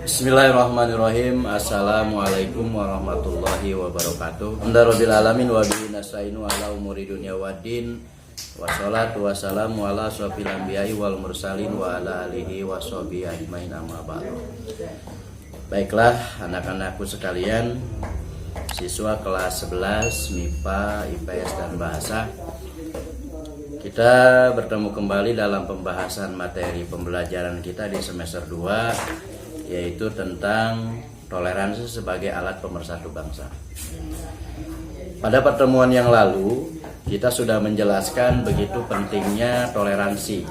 Bismillahirrahmanirrahim. Assalamualaikum warahmatullahi wabarakatuh. Alhamdulillahirabbil alamin wa bihi nasta'inu ala umuri dunya waddin. Wassalatu wassalamu ala asyrofil anbiya'i wal mursalin wa ala alihi washabihi ajmain amma ba'du. Baiklah anak-anakku sekalian, siswa kelas 11 MIPA, IPS dan Bahasa. Kita bertemu kembali dalam pembahasan materi pembelajaran kita di semester 2, yaitu tentang toleransi sebagai alat pemersatu bangsa. Pada pertemuan yang lalu, kita sudah menjelaskan begitu pentingnya toleransi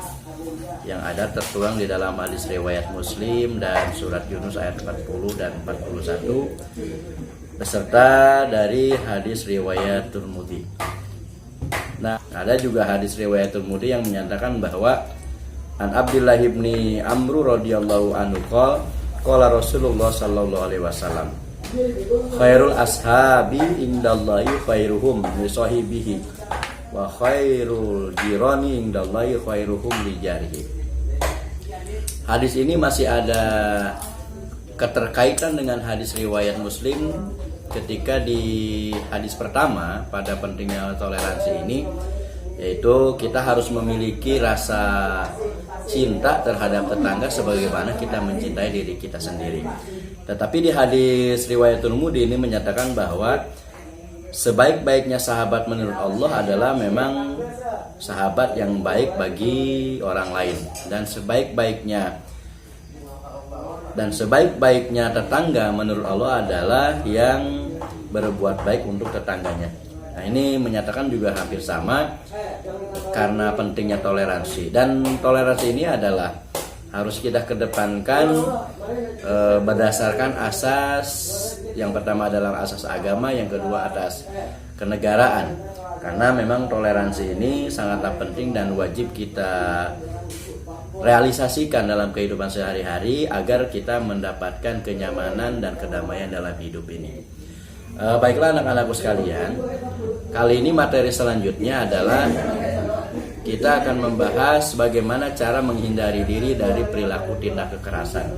yang ada tertuang di dalam hadis riwayat Muslim dan surat Yunus ayat 40 dan 41 beserta dari hadis riwayat Tirmidzi. Nah, ada juga hadis riwayat Tirmidzi yang menyatakan bahwa An Abdullah ibni Amru radhiyallahu anhu qala Rasulullah sallallahu alaihi wasallam, khairul ashabi indallahi khairuhum li sahibihi wa khairul jirani indallahi khairuhum li jarihi. Hadis ini masih ada keterkaitan dengan hadis riwayat Muslim ketika di hadis pertama pada pentingnya toleransi ini, yaitu kita harus memiliki rasa cinta terhadap tetangga sebagaimana kita mencintai diri kita sendiri. Tetapi di hadis riwayat Tirmidzi ini menyatakan bahwa sebaik-baiknya sahabat menurut Allah adalah memang sahabat yang baik bagi orang lain, dan sebaik-baiknya tetangga menurut Allah adalah yang berbuat baik untuk tetangganya. Nah, ini menyatakan juga hampir sama karena pentingnya toleransi, dan toleransi ini adalah harus kita kedepankan berdasarkan asas yang pertama adalah asas agama, yang kedua atas kenegaraan, karena memang toleransi ini sangatlah penting dan wajib kita realisasikan dalam kehidupan sehari-hari agar kita mendapatkan kenyamanan dan kedamaian dalam hidup ini. Baiklah anak-anakku sekalian, kali ini materi selanjutnya adalah kita akan membahas bagaimana cara menghindari diri dari perilaku tindak kekerasan.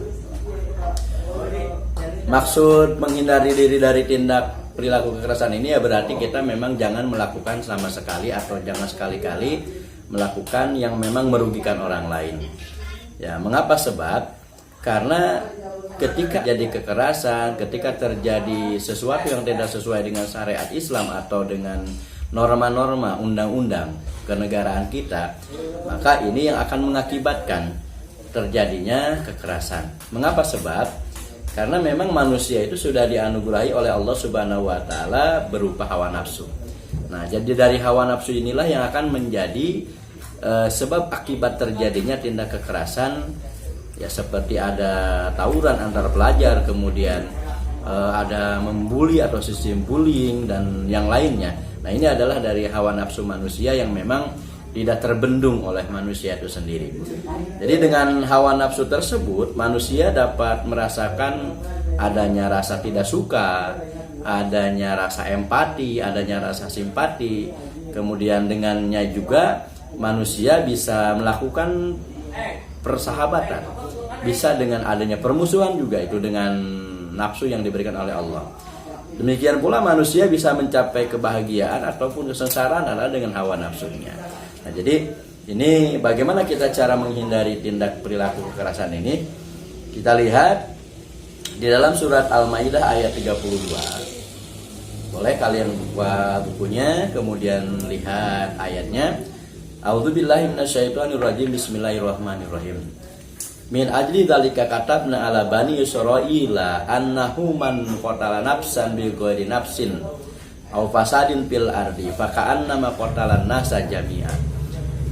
Maksud menghindari diri dari tindak perilaku kekerasan ini ya berarti kita memang jangan melakukan sama sekali atau jangan sekali-kali melakukan yang memang merugikan orang lain. Ya, mengapa? Sebab karena ketika jadi kekerasan, ketika terjadi sesuatu yang tidak sesuai dengan syariat Islam atau dengan norma-norma undang-undang kenegaraan kita, maka ini yang akan mengakibatkan terjadinya kekerasan. Mengapa? Sebab karena memang manusia itu sudah dianugerahi oleh Allah Subhanahu wa taala berupa hawa nafsu. Nah, jadi dari hawa nafsu inilah yang akan menjadi sebab akibat terjadinya tindak kekerasan. Ya, seperti ada tawuran antar pelajar, kemudian ada membuli atau sistem bullying dan yang lainnya. Nah, ini adalah dari hawa nafsu manusia yang memang tidak terbendung oleh manusia itu sendiri. Jadi dengan hawa nafsu tersebut manusia dapat merasakan adanya rasa tidak suka, adanya rasa empati, adanya rasa simpati. Kemudian dengannya juga manusia bisa melakukan persahabatan, bisa dengan adanya permusuhan juga itu dengan nafsu yang diberikan oleh Allah. Demikian pula manusia bisa mencapai kebahagiaan ataupun kesengsaraan adalah dengan hawa nafsunya. Nah, jadi ini bagaimana kita cara menghindari tindak perilaku kekerasan ini? Kita lihat di dalam surat Al-Maidah ayat 32. Boleh kalian buka bukunya, kemudian lihat ayatnya. A'udzubillahi minasyaitonirrajim. Bismillahirrahmanirrahim. Min ajli dzalika katabna ala bani Israila annahu man qatala nafsan bi ghairi nafsin aw fasadin fil ardi faka'annama qatalan nasa jami'a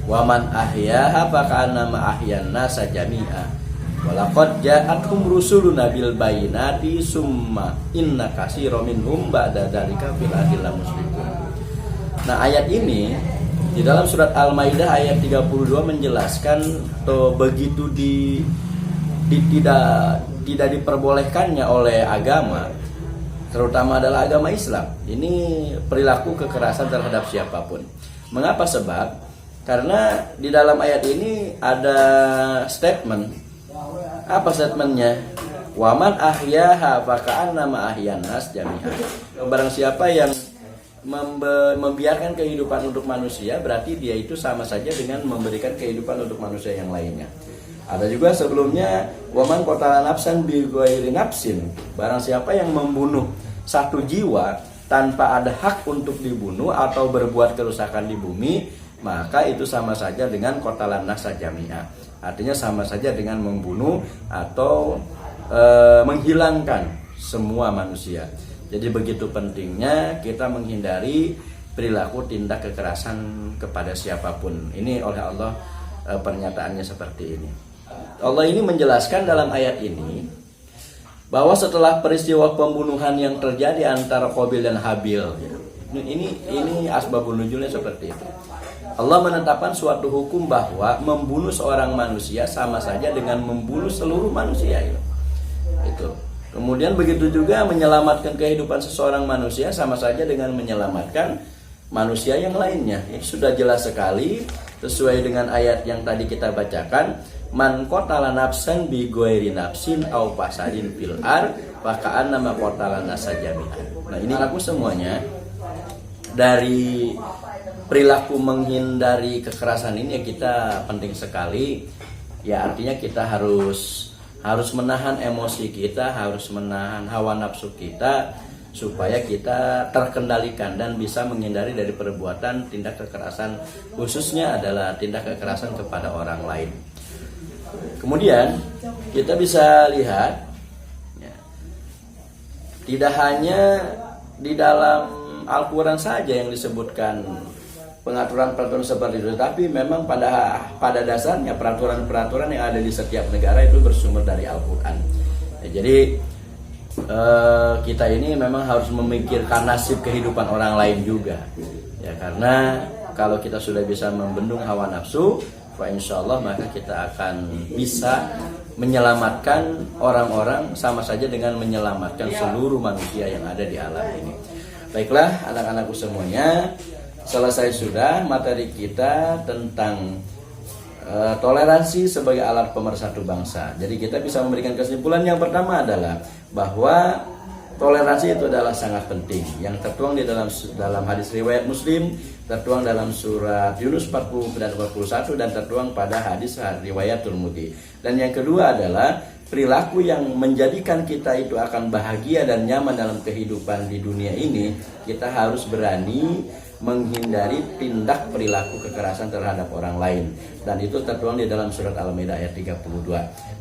wa man ahyaha faka'annama ahyan nasa jami'a wa laqad ja'atuhum rusuluna bil bayyinati summa inna katsiran minhum ba'da dzalika fil ardi la musyrikun. Nah, ayat ini di dalam surat Al-Maidah ayat 32 menjelaskan begitu tidak diperbolehkannya oleh agama, terutama adalah agama Islam, ini perilaku kekerasan terhadap siapapun. Mengapa? Sebab karena di dalam ayat ini ada statement. Apa statementnya? Waman ahyaha faka'annama ahyan nas jami'an. Barang siapa yang membiarkan kehidupan untuk manusia, berarti dia itu sama saja dengan memberikan kehidupan untuk manusia yang lainnya. Ada juga sebelumnya, waman qatala nafsan bi ghairi nafsin. Barang siapa yang membunuh satu jiwa tanpa ada hak untuk dibunuh atau berbuat kerusakan di bumi, maka itu sama saja dengan qatalan nafsa jami'a. Artinya sama saja dengan membunuh atau menghilangkan semua manusia. Jadi begitu pentingnya kita menghindari perilaku tindak kekerasan kepada siapapun. Ini oleh Allah pernyataannya seperti ini. Allah ini menjelaskan dalam ayat ini bahwa setelah peristiwa pembunuhan yang terjadi antara Qabil dan Habil, ini asbabun nuzulnya seperti itu. Allah menetapkan suatu hukum bahwa membunuh seorang manusia sama saja dengan membunuh seluruh manusia itu. Kemudian begitu juga menyelamatkan kehidupan seseorang manusia sama saja dengan menyelamatkan manusia yang lainnya. Ini sudah jelas sekali sesuai dengan ayat yang tadi kita bacakan. Man qatala nafsan bi ghairi nafsin aw fasadin fil ard fa ka'annama qatala nasa jami'an. Nah, ini aku semuanya dari perilaku menghindari kekerasan ini ya kita penting sekali. Ya artinya kita harus menahan emosi kita, harus menahan hawa nafsu kita supaya kita terkendalikan dan bisa menghindari dari perbuatan tindak kekerasan, khususnya adalah tindak kekerasan kepada orang lain. Kemudian kita bisa lihat ya, tidak hanya di dalam Al-Quran saja yang disebutkan pengaturan-peraturan seperti itu, tapi memang pada dasarnya peraturan-peraturan yang ada di setiap negara itu bersumber dari Al-Quran. Ya, jadi kita ini memang harus memikirkan nasib kehidupan orang lain juga. Ya, karena kalau kita sudah bisa membendung hawa nafsu, insya Allah maka kita akan bisa menyelamatkan orang-orang sama saja dengan menyelamatkan seluruh manusia yang ada di alam ini. Baiklah anak-anakku semuanya, selesai sudah materi kita tentang toleransi sebagai alat pemersatu bangsa. Jadi kita bisa memberikan kesimpulan yang pertama adalah bahwa toleransi itu adalah sangat penting. Yang tertuang di dalam hadis riwayat Muslim, tertuang dalam surat Yunus 40 dan 41 dan tertuang pada hadis riwayat Tirmidzi. Dan yang kedua adalah perilaku yang menjadikan kita itu akan bahagia dan nyaman dalam kehidupan di dunia ini. Kita harus berani menghindari tindak perilaku kekerasan terhadap orang lain, dan itu tertuang di dalam surat Al-Maidah ayat 32.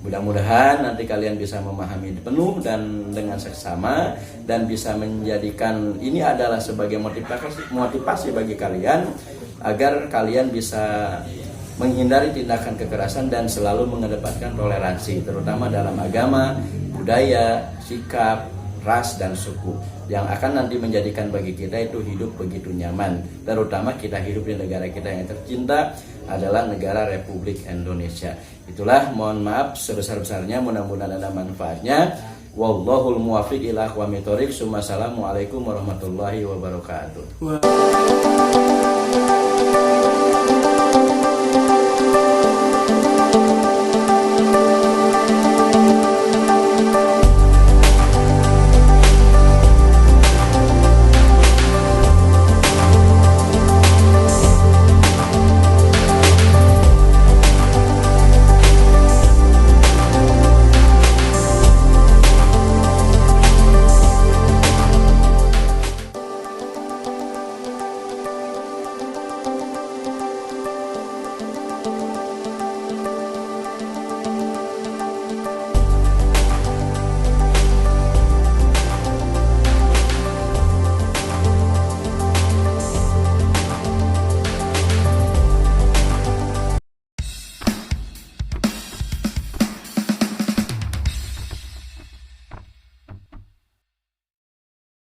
Mudah-mudahan nanti kalian bisa memahami penuh dan dengan seksama, dan bisa menjadikan ini adalah sebagai motivasi bagi kalian agar kalian bisa menghindari tindakan kekerasan dan selalu mengedepankan toleransi, terutama dalam agama, budaya, sikap, ras dan suku, yang akan nanti menjadikan bagi kita itu hidup begitu nyaman. Terutama kita hidup di negara kita yang tercinta adalah negara Republik Indonesia. Itulah, mohon maaf sebesar-besarnya, mudah-mudahan ada manfaatnya. Wallahul muwaffiq ila aqwamit thoriq. Assalamualaikum warahmatullahi wabarakatuh.